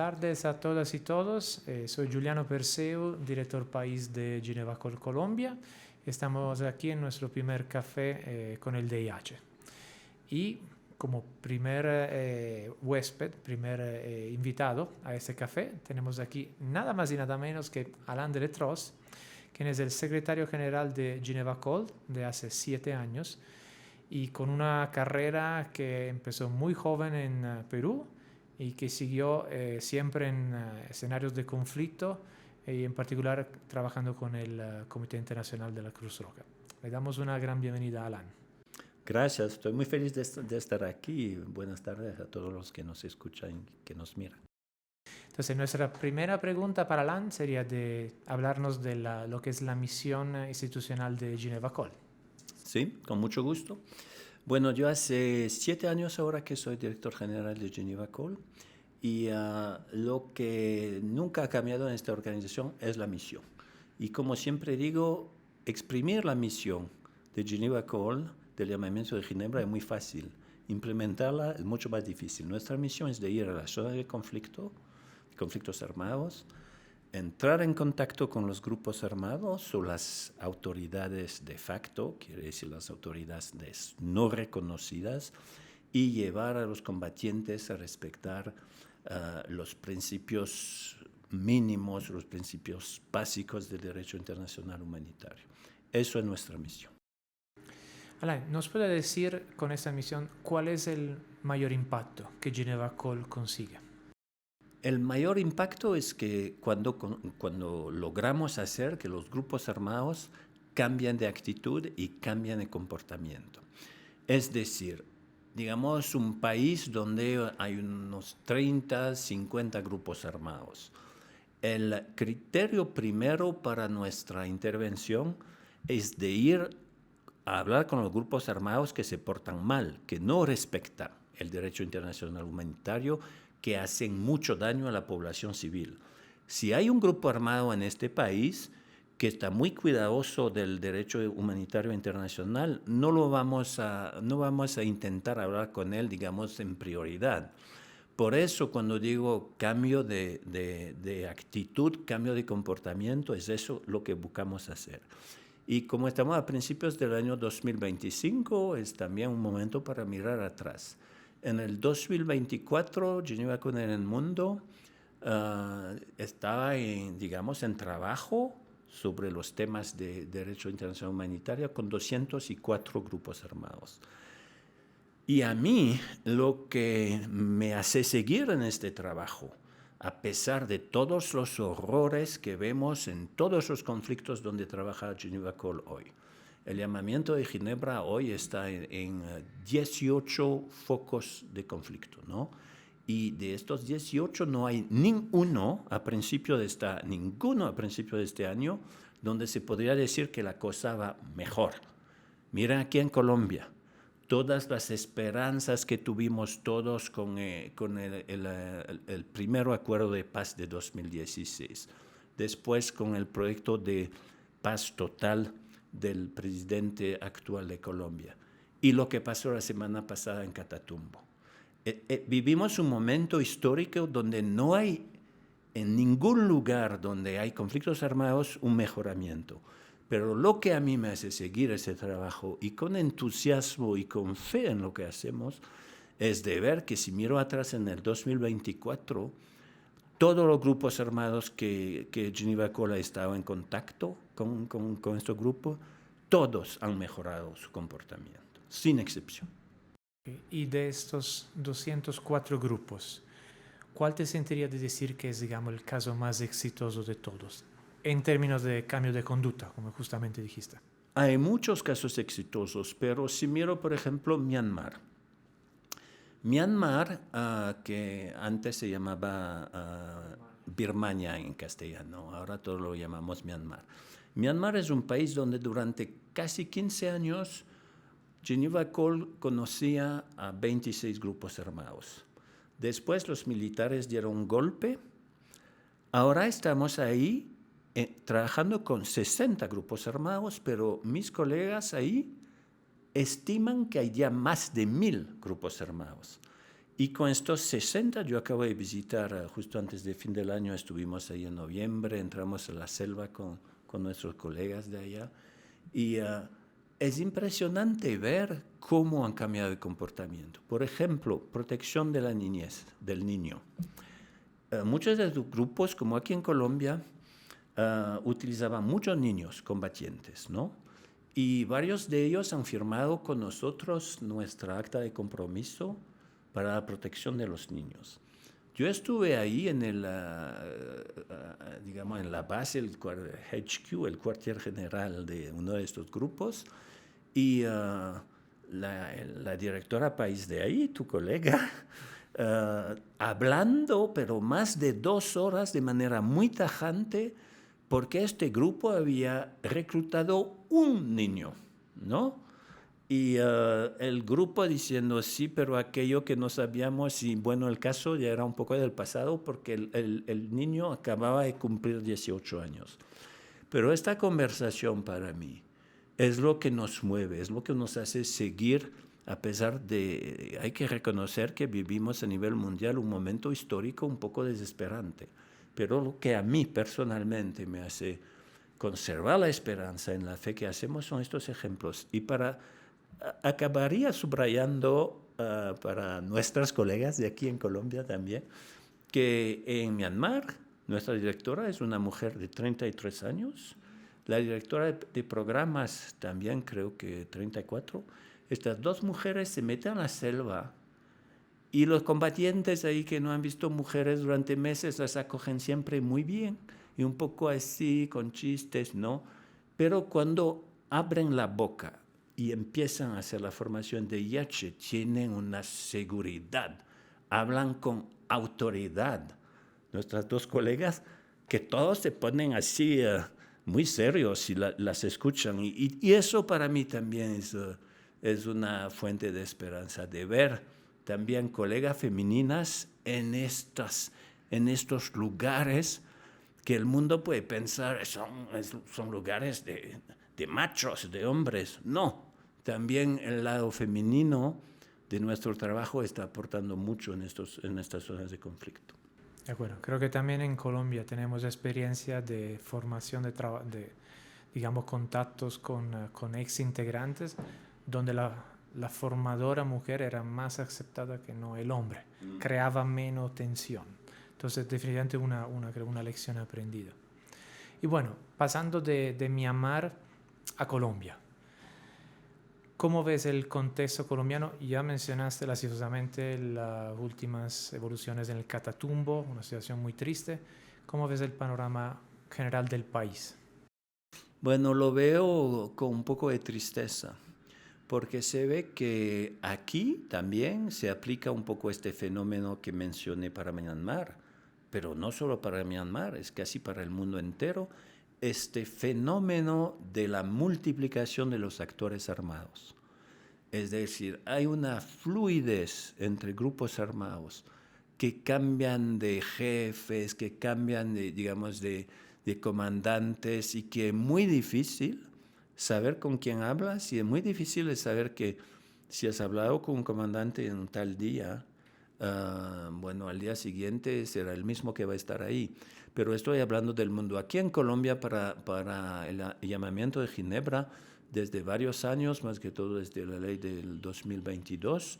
tardes a todas y todos. Soy Giuliano Perseu, director país de Ginevacol Colombia. Estamos aquí en nuestro primer café con el DIH. Y como primer huésped, primer invitado a este café, tenemos aquí nada más y nada menos que Alain Deletros, quien es el secretario general de Ginevacol de hace 7 años y con una carrera que empezó muy joven en Perú y que siguió siempre en escenarios de conflicto y en particular trabajando con el Comité Internacional de la Cruz Roja. Le damos una gran bienvenida a Alain. Gracias, estoy muy feliz de estar aquí. Buenas tardes a todos los que nos escuchan y que nos miran. Entonces, nuestra primera pregunta para Alain sería de hablarnos de lo que es la misión institucional de Ginevacol. Sí, con mucho gusto. Bueno, yo hace 7 años ahora que soy director general de Ginevacol y lo que nunca ha cambiado en esta organización es la misión. Y como siempre digo, exprimir la misión de Ginevacol, del llamamiento de Ginebra, es muy fácil. Implementarla es mucho más difícil. Nuestra misión es de ir a la zona de conflictos armados, entrar en contacto con los grupos armados o las autoridades de facto, quiere decir las autoridades no reconocidas, y llevar a los combatientes a respetar los principios mínimos, los principios básicos del derecho internacional humanitario. Eso es nuestra misión. Alain, ¿nos puede decir con esta misión cuál es el mayor impacto que Ginevacol consigue? El mayor impacto es que cuando logramos hacer que los grupos armados cambien de actitud y cambien de comportamiento. Es decir, digamos un país donde hay unos 30, 50 grupos armados. El criterio primero para nuestra intervención es de ir a hablar con los grupos armados que se portan mal, que no respetan el derecho internacional humanitario, que hacen mucho daño a la población civil. Si hay un grupo armado en este país que está muy cuidadoso del derecho humanitario internacional, no vamos a intentar hablar con él, digamos, en prioridad. Por eso, cuando digo cambio de actitud, cambio de comportamiento, es eso lo que buscamos hacer. Y como estamos a principios del año 2025, es también un momento para mirar atrás. En el 2024, Ginevacol en el mundo estaba en trabajo sobre los temas de derecho internacional humanitario con 204 grupos armados. Y a mí lo que me hace seguir en este trabajo, a pesar de todos los horrores que vemos en todos los conflictos donde trabaja Ginevacol hoy. El llamamiento de Ginebra hoy está en 18 focos de conflicto, ¿no? Y de estos 18 no hay ninguno a principio de este año donde se podría decir que la cosa va mejor. Mira aquí en Colombia, todas las esperanzas que tuvimos todos con el primer acuerdo de paz de 2016, después con el proyecto de paz total del presidente actual de Colombia y lo que pasó la semana pasada en Catatumbo. Vivimos un momento histórico donde no hay en ningún lugar donde hay conflictos armados un mejoramiento. Pero lo que a mí me hace seguir ese trabajo y con entusiasmo y con fe en lo que hacemos es de ver que si miro atrás en el 2024, todos los grupos armados que Ginevacol ha estado en contacto con estos grupos, todos han mejorado su comportamiento, sin excepción. Y de estos 204 grupos, ¿cuál te sentiría de decir que es, digamos, el caso más exitoso de todos? En términos de cambio de conducta, como justamente dijiste. Hay muchos casos exitosos, pero si miro, por ejemplo, Myanmar. Myanmar, que antes se llamaba Birmania en castellano, ahora todos lo llamamos Myanmar. Myanmar es un país donde durante casi 15 años Ginevacol conocía a 26 grupos armados. Después los militares dieron un golpe. Ahora estamos ahí trabajando con 60 grupos armados, pero mis colegas ahí estiman que hay ya más de 1000 grupos armados. Y con estos 60, yo acabo de visitar, justo antes del fin del año, estuvimos ahí en noviembre, entramos a la selva con nuestros colegas de allá. Y es impresionante ver cómo han cambiado de comportamiento. Por ejemplo, protección de la niñez, del niño. Muchos de los grupos, como aquí en Colombia, utilizaban muchos niños combatientes, ¿no? Y varios de ellos han firmado con nosotros nuestra acta de compromiso para la protección de los niños. Yo estuve ahí en digamos, en la base, el HQ, el cuartel general de uno de estos grupos, y la directora país de ahí, tu colega, hablando, pero más de 2 horas de manera muy tajante, porque este grupo había reclutado un niño, ¿no? Y el grupo diciendo sí, pero aquello que no sabíamos, y bueno, el caso ya era un poco del pasado porque el niño acababa de cumplir 18 años. Pero esta conversación para mí es lo que nos mueve, es lo que nos hace seguir, a pesar de, hay que reconocer que vivimos a nivel mundial un momento histórico un poco desesperante. Pero lo que a mí personalmente me hace conservar la esperanza en la fe que hacemos son estos ejemplos. Y acabaría subrayando para nuestras colegas de aquí en Colombia también, que en Myanmar nuestra directora es una mujer de 33 años, la directora de programas también creo que 34. Estas 2 mujeres se meten a la selva y los combatientes ahí que no han visto mujeres durante meses las acogen siempre muy bien y un poco así con chistes, ¿no? Pero cuando abren la boca y empiezan a hacer la formación de Yache, tienen una seguridad, hablan con autoridad. Nuestras 2 colegas, que todos se ponen así muy serios y las escuchan. Y eso para mí también es una fuente de esperanza, de ver también colegas femeninas en estos lugares que el mundo puede pensar son lugares de machos, de hombres. No, también el lado femenino de nuestro trabajo está aportando mucho en estas zonas de conflicto. De acuerdo, creo que también en Colombia tenemos experiencia de formación de digamos, contactos con ex integrantes, donde la formadora mujer era más aceptada que no el hombre, creaba menos tensión. Entonces, definitivamente creo una lección aprendida. Y bueno, pasando de Myanmar a Colombia. ¿Cómo ves el contexto colombiano? Ya mencionaste lastimosamente las últimas evoluciones en el Catatumbo, una situación muy triste. ¿Cómo ves el panorama general del país? Bueno, lo veo con un poco de tristeza, porque se ve que aquí también se aplica un poco este fenómeno que mencioné para Myanmar, pero no solo para Myanmar, es casi para el mundo entero, este fenómeno de la multiplicación de los actores armados. Es decir, hay una fluidez entre grupos armados que cambian de jefes, que cambian digamos, de comandantes, y que es muy difícil saber con quién hablas, y es muy difícil saber que si has hablado con un comandante en un tal día, bueno, al día siguiente será el mismo que va a estar ahí. Pero estoy hablando del mundo. Aquí en Colombia, para el llamamiento de Ginebra, desde varios años, más que todo desde la ley del 2022,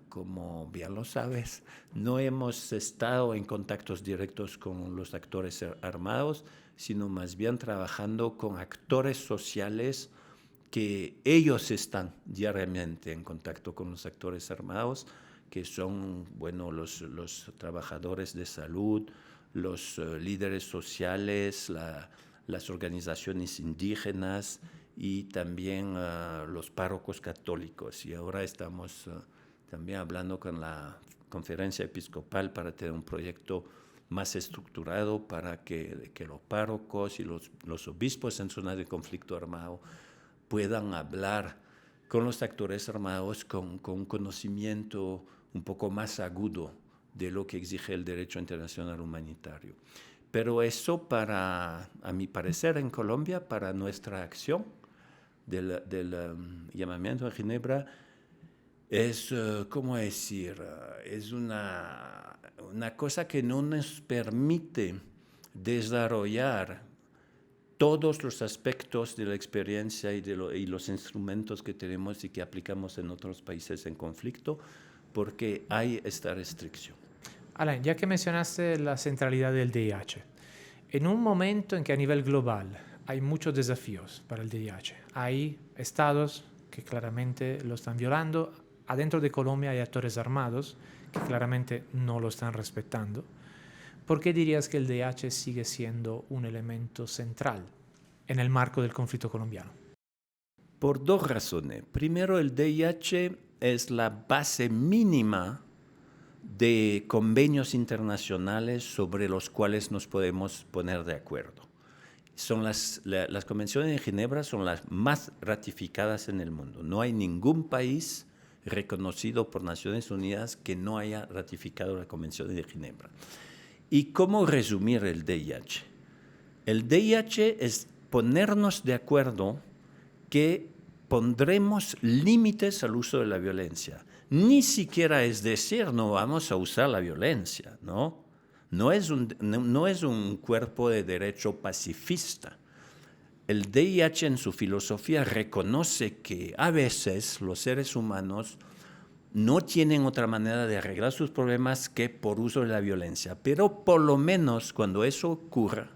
como bien lo sabes, no hemos estado en contactos directos con los actores armados, sino más bien trabajando con actores sociales que ellos están diariamente en contacto con los actores armados, que son, bueno, los trabajadores de salud, los líderes sociales, las organizaciones indígenas y también los párrocos católicos. Y ahora estamos también hablando con la Conferencia Episcopal para tener un proyecto más estructurado para que los párrocos y los obispos en zonas de conflicto armado puedan hablar con los actores armados con un conocimiento un poco más agudo de lo que exige el derecho internacional humanitario. Pero eso, a mi parecer, en Colombia, para nuestra acción del llamamiento a Ginebra, es, ¿cómo decir? Es una cosa que no nos permite desarrollar todos los aspectos de la experiencia y los instrumentos que tenemos y que aplicamos en otros países en conflicto, porque hay esta restricción. Alain, ya que mencionaste la centralidad del DIH, en un momento en que a nivel global hay muchos desafíos para el DIH, hay estados que claramente lo están violando, adentro de Colombia hay actores armados que claramente no lo están respetando. ¿Por qué dirías que el DIH sigue siendo un elemento central en el marco del conflicto colombiano? Por dos razones. Primero, el DIH es la base mínima de convenios internacionales sobre los cuales nos podemos poner de acuerdo. Son las convenciones de Ginebra son las más ratificadas en el mundo. No hay ningún país reconocido por Naciones Unidas que no haya ratificado la Convención de Ginebra. ¿Y cómo resumir el DIH? El DIH es ponernos de acuerdo que pondremos límites al uso de la violencia. Ni siquiera es decir no vamos a usar la violencia, ¿no? No es un cuerpo de derecho pacifista. El DIH en su filosofía reconoce que a veces los seres humanos no tienen otra manera de arreglar sus problemas que por uso de la violencia, pero por lo menos cuando eso ocurra,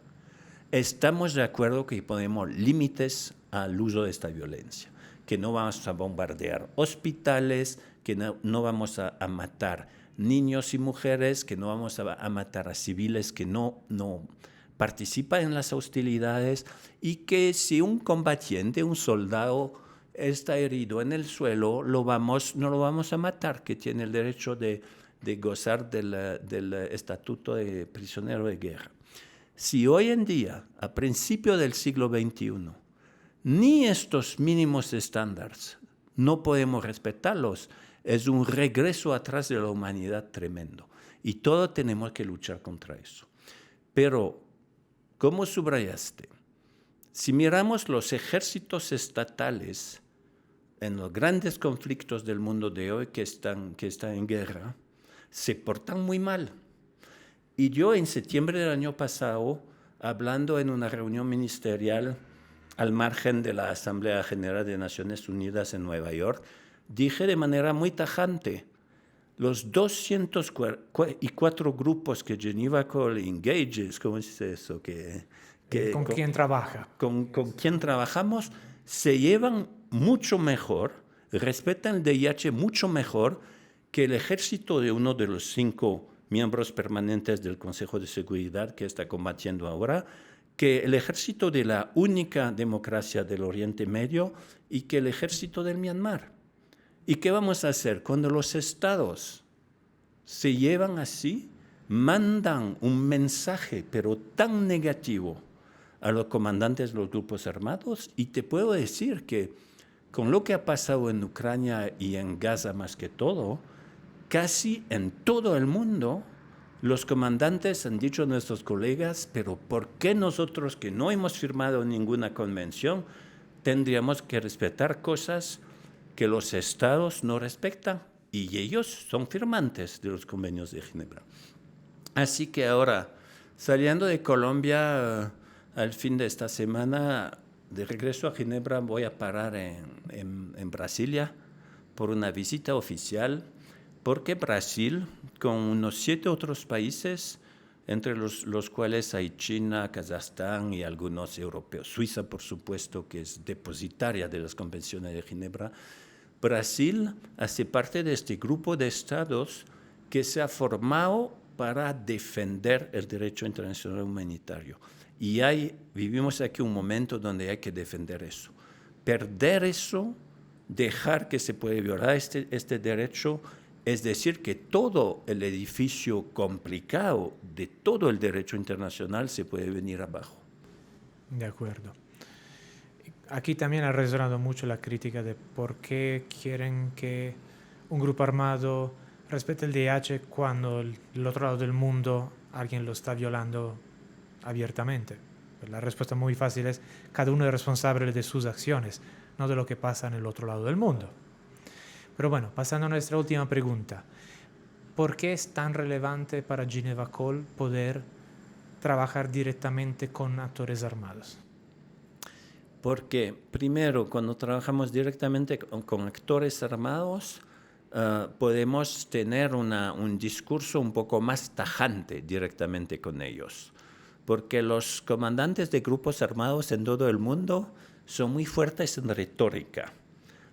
estamos de acuerdo que ponemos límites al uso de esta violencia, que no vamos a bombardear hospitales, que no vamos a matar niños y mujeres, que no vamos a matar a civiles que no participan en las hostilidades, y que si un combatiente, un soldado, está herido en el suelo, no lo vamos a matar, que tiene el derecho de gozar del estatuto de prisionero de guerra. Si hoy en día, a principios del siglo XXI, ni estos mínimos estándares no podemos respetarlos, es un regreso atrás de la humanidad tremendo. Y todos tenemos que luchar contra eso. Pero, como subrayaste, si miramos los ejércitos estatales en los grandes conflictos del mundo de hoy que están en guerra, se portan muy mal. Y yo en septiembre del año pasado, hablando en una reunión ministerial al margen de la Asamblea General de Naciones Unidas en Nueva York, dije de manera muy tajante, los 204 grupos que Geneva Call engages, ¿cómo se dice eso? ¿Con quién trabaja? Con quien trabajamos, se llevan mucho mejor, respetan el DIH mucho mejor que el ejército de uno de los 5 miembros permanentes del Consejo de Seguridad que está combatiendo ahora, que el ejército de la única democracia del Oriente Medio y que el ejército del Myanmar. ¿Y qué vamos a hacer? Cuando los estados se llevan así, mandan un mensaje, pero tan negativo a los comandantes de los grupos armados, y te puedo decir que con lo que ha pasado en Ucrania y en Gaza más que todo, casi en todo el mundo, los comandantes han dicho a nuestros colegas, pero ¿por qué nosotros que no hemos firmado ninguna convención tendríamos que respetar cosas que los estados no respetan? Y ellos son firmantes de los convenios de Ginebra. Así que ahora, saliendo de Colombia al fin de esta semana, de regreso a Ginebra voy a parar en Brasilia por una visita oficial, porque Brasil, con unos 7 otros países, entre los cuales hay China, Kazajstán y algunos europeos, Suiza, por supuesto, que es depositaria de las convenciones de Ginebra, Brasil hace parte de este grupo de estados que se ha formado para defender el derecho internacional humanitario. Y vivimos aquí un momento donde hay que defender eso. Perder eso, dejar que se puede violar este derecho, es decir, que todo el edificio complicado de todo el derecho internacional se puede venir abajo. De acuerdo. Aquí también ha resonado mucho la crítica de por qué quieren que un grupo armado respete el DIH cuando el otro lado del mundo alguien lo está violando abiertamente. La respuesta muy fácil es: cada uno es responsable de sus acciones, no de lo que pasa en el otro lado del mundo. Pero bueno, pasando a nuestra última pregunta. ¿Por qué es tan relevante para Ginevra Call poder trabajar directamente con actores armados? Porque primero, cuando trabajamos directamente con actores armados, podemos tener un discurso un poco más tajante directamente con ellos. Porque los comandantes de grupos armados en todo el mundo son muy fuertes en retórica,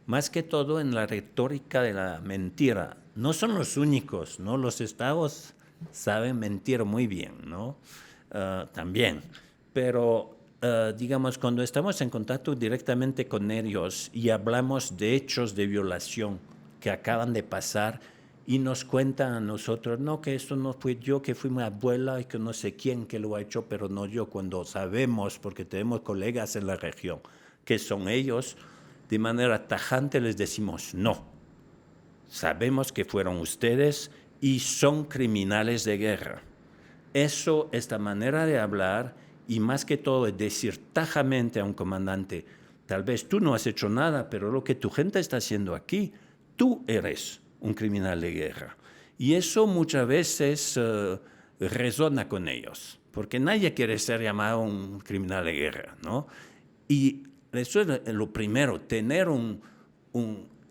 más que todo en la retórica de la mentira. No son los únicos, ¿no? Los estados saben mentir muy bien, ¿no? También, pero digamos, cuando estamos en contacto directamente con ellos y hablamos de hechos de violación que acaban de pasar y nos cuentan a nosotros, no, que esto no fui yo, que fui mi abuela y que no sé quién que lo ha hecho, pero no yo, cuando sabemos, porque tenemos colegas en la región, que son ellos, de manera tajante les decimos, no, sabemos que fueron ustedes y son criminales de guerra. Eso, esta manera de hablar, y más que todo decir tajamente a un comandante, tal vez tú no has hecho nada, pero lo que tu gente está haciendo aquí, tú eres un criminal de guerra. Y eso muchas veces resona con ellos, porque nadie quiere ser llamado un criminal de guerra, ¿no? Y eso es lo primero, tener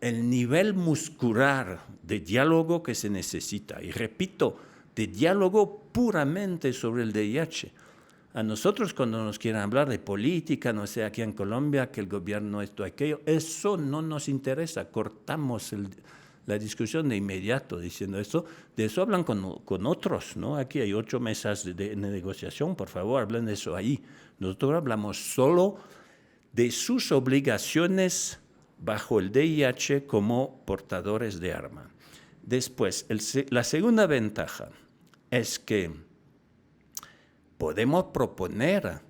el nivel muscular de diálogo que se necesita. Y repito, de diálogo puramente sobre el VIH. A nosotros cuando nos quieren hablar de política, no sé, aquí en Colombia, que el gobierno esto, aquello, eso no nos interesa. Cortamos la discusión de inmediato diciendo eso. De eso hablan con otros, ¿no? Aquí hay 8 mesas de negociación, por favor, hablen de eso ahí. Nosotros hablamos solo de sus obligaciones bajo el VIH como portadores de arma. Después, la segunda ventaja es que podemos proponer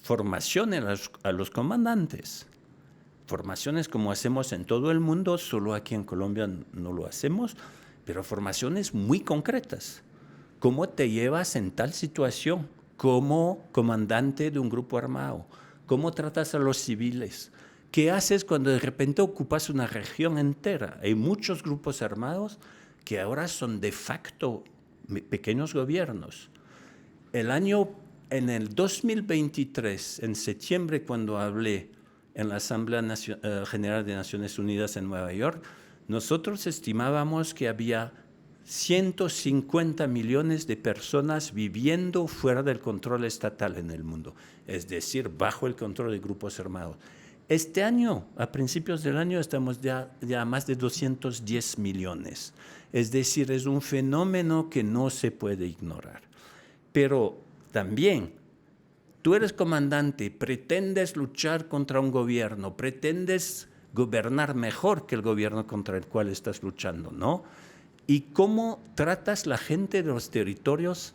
formaciones a los comandantes. Formaciones como hacemos en todo el mundo, solo aquí en Colombia no lo hacemos, pero formaciones muy concretas. ¿Cómo te llevas en tal situación como comandante de un grupo armado? ¿Cómo tratas a los civiles? ¿Qué haces cuando de repente ocupas una región entera? Hay muchos grupos armados que ahora son de facto pequeños gobiernos. En el 2023, en septiembre, cuando hablé en la Asamblea General de Naciones Unidas en Nueva York, nosotros estimábamos que había 150 millones de personas viviendo fuera del control estatal en el mundo, es decir, bajo el control de grupos armados. Este año, a principios del año, estamos ya a más de 210 millones. Es decir, es un fenómeno que no se puede ignorar. Pero también, tú eres comandante, pretendes luchar contra un gobierno, pretendes gobernar mejor que el gobierno contra el cual estás luchando, ¿no? ¿Y cómo tratas la gente de los territorios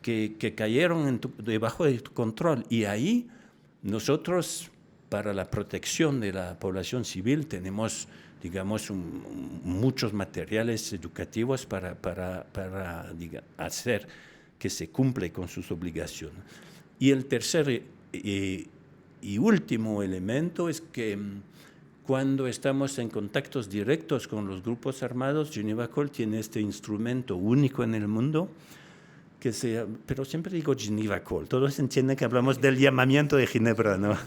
que cayeron debajo de tu control? Y ahí nosotros, para la protección de la población civil, tenemos, digamos, muchos materiales educativos para hacer que se cumple con sus obligaciones. Y el tercer y último elemento es que cuando estamos en contactos directos con los grupos armados, Ginevra Call tiene este instrumento único en el mundo, pero siempre digo Ginevra Call, todos entienden que hablamos del llamamiento de Ginebra, ¿no?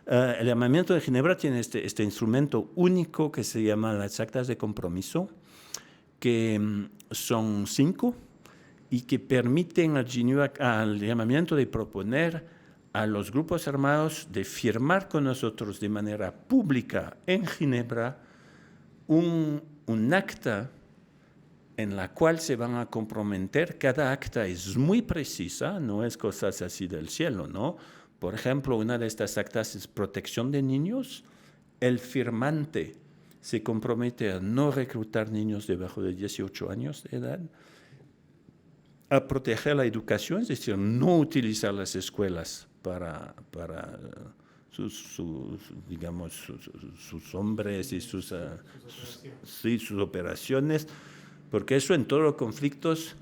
El llamamiento de Ginebra tiene este instrumento único que se llama las actas de compromiso, que son 5, y que permiten al llamamiento de proponer a los grupos armados de firmar con nosotros de manera pública en Ginebra un acta en la cual se van a comprometer. Cada acta es muy precisa, no es cosas así del cielo, ¿no? Por ejemplo, una de estas actas es protección de niños. El firmante se compromete a no reclutar niños debajo de 18 años de edad, a proteger la educación, es decir, no utilizar las escuelas para sus hombres y sus operaciones, porque eso en todos los conflictos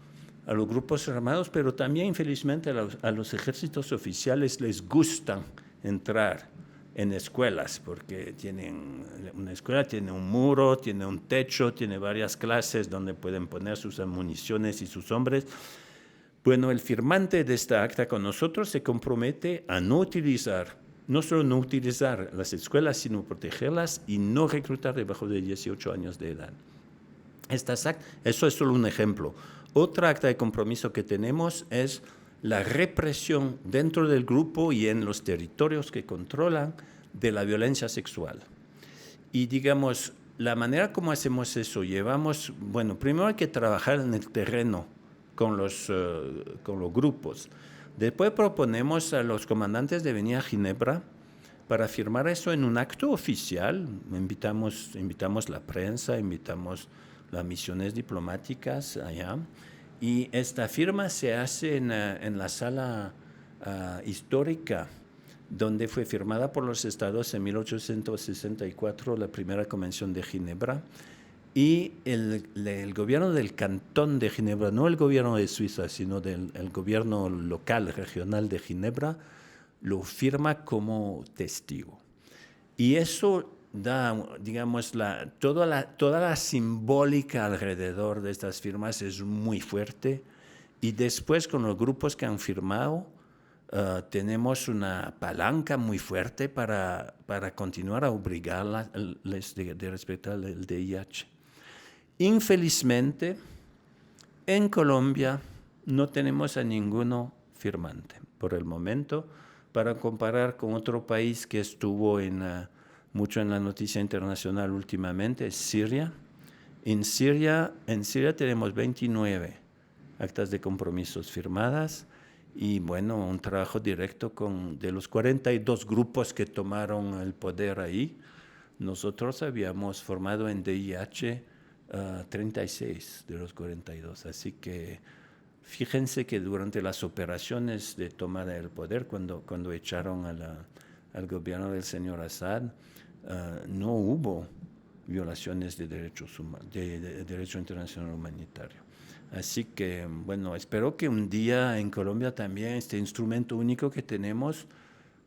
a los grupos armados, pero también infelizmente a los ejércitos oficiales les gusta entrar en escuelas, porque una escuela tiene un muro, tiene un techo, tiene varias clases donde pueden poner sus municiones y sus hombres. Bueno, el firmante de esta acta con nosotros se compromete a no solo no utilizar las escuelas, sino protegerlas y no reclutar debajo de 18 años de edad. Eso es solo un ejemplo. Otra acta de compromiso que tenemos es la represión dentro del grupo y en los territorios que controlan de la violencia sexual. Y digamos, la manera como hacemos eso, primero hay que trabajar en el terreno con los grupos. Después proponemos a los comandantes de venir a Ginebra para firmar eso en un acto oficial. Invitamos la prensa, invitamos las misiones diplomáticas allá. Y esta firma se hace en la sala histórica, donde fue firmada por los estados en 1864 la primera convención de Ginebra. Y el gobierno del cantón de Ginebra, no el gobierno de Suiza, sino el gobierno local, regional de Ginebra, lo firma como testigo. Y eso da, digamos, toda la simbólica alrededor de estas firmas es muy fuerte. Y después, con los grupos que han firmado, tenemos una palanca muy fuerte para continuar a obligarles de respetar el DIH. Infelizmente, en Colombia no tenemos a ninguno firmante por el momento, para comparar con otro país que estuvo mucho en la noticia internacional últimamente, es Siria. En Siria tenemos 29 actas de compromisos firmadas y, bueno, un trabajo directo de los 42 grupos que tomaron el poder ahí. Nosotros habíamos formado en DIH 36 de los 42, así que fíjense que durante las operaciones de toma del poder, cuando echaron al gobierno del señor Assad, no hubo violaciones de derecho internacional humanitario. Así que, bueno, espero que un día en Colombia también este instrumento único que tenemos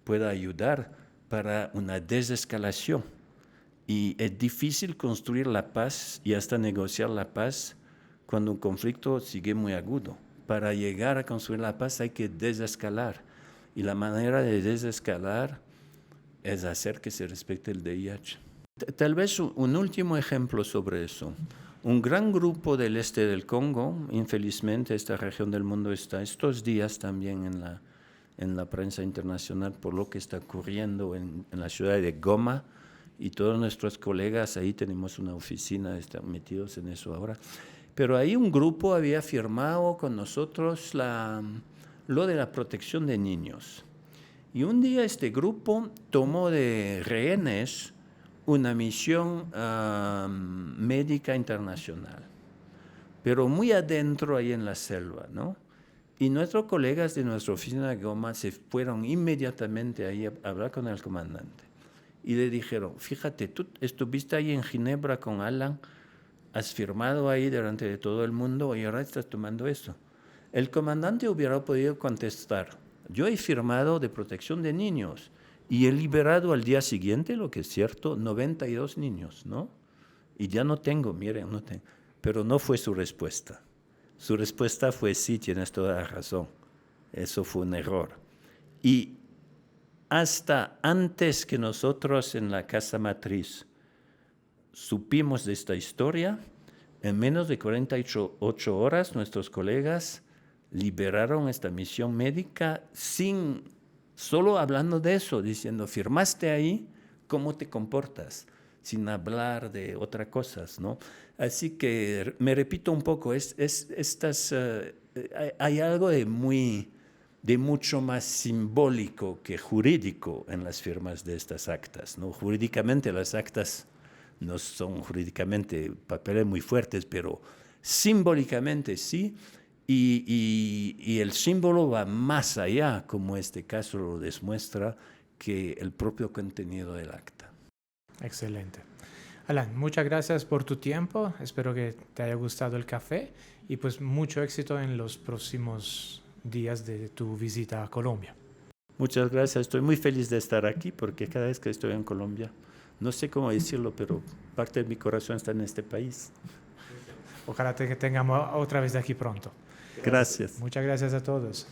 pueda ayudar para una desescalación. Y es difícil construir la paz y hasta negociar la paz cuando un conflicto sigue muy agudo. Para llegar a construir la paz hay que desescalar. Y la manera de desescalar es hacer que se respete el DIH. Tal vez un último ejemplo sobre eso. Un gran grupo del este del Congo, infelizmente esta región del mundo está estos días también en la prensa internacional por lo que está ocurriendo en la ciudad de Goma, y todos nuestros colegas ahí tenemos una oficina, están metidos en eso ahora. Pero ahí un grupo había firmado con nosotros lo de la protección de niños. Y un día este grupo tomó de rehenes una misión médica internacional, pero muy adentro ahí en la selva, ¿no? Y nuestros colegas de nuestra oficina de Goma se fueron inmediatamente ahí a hablar con el comandante. Y le dijeron, fíjate, tú estuviste ahí en Ginebra con Alan, has firmado ahí delante de todo el mundo y ahora estás tomando eso. El comandante hubiera podido contestar, yo he firmado de protección de niños y he liberado al día siguiente, lo que es cierto, 92 niños, ¿no? Y ya no tengo, miren, no tengo. Pero no fue su respuesta. Su respuesta fue, sí, tienes toda la razón. Eso fue un error. Y hasta antes que nosotros en la casa matriz supimos de esta historia, en menos de 48 horas nuestros colegas liberaron esta misión médica solo hablando de eso, diciendo, firmaste ahí, ¿cómo te comportas? Sin hablar de otras cosas, ¿no? Así que me repito un poco, hay algo de mucho más simbólico que jurídico en las firmas de estas actas, ¿no? Jurídicamente las actas no son jurídicamente papeles muy fuertes, pero simbólicamente sí, y el símbolo va más allá, como este caso lo demuestra, que el propio contenido del acta. Excelente. Alan, muchas gracias por tu tiempo, espero que te haya gustado el café y pues mucho éxito en los próximos días de tu visita a Colombia. Muchas gracias. Estoy muy feliz de estar aquí porque cada vez que estoy en Colombia, no sé cómo decirlo, pero parte de mi corazón está en este país. Ojalá que tengamos otra vez de aquí pronto. Gracias. Muchas gracias a todos.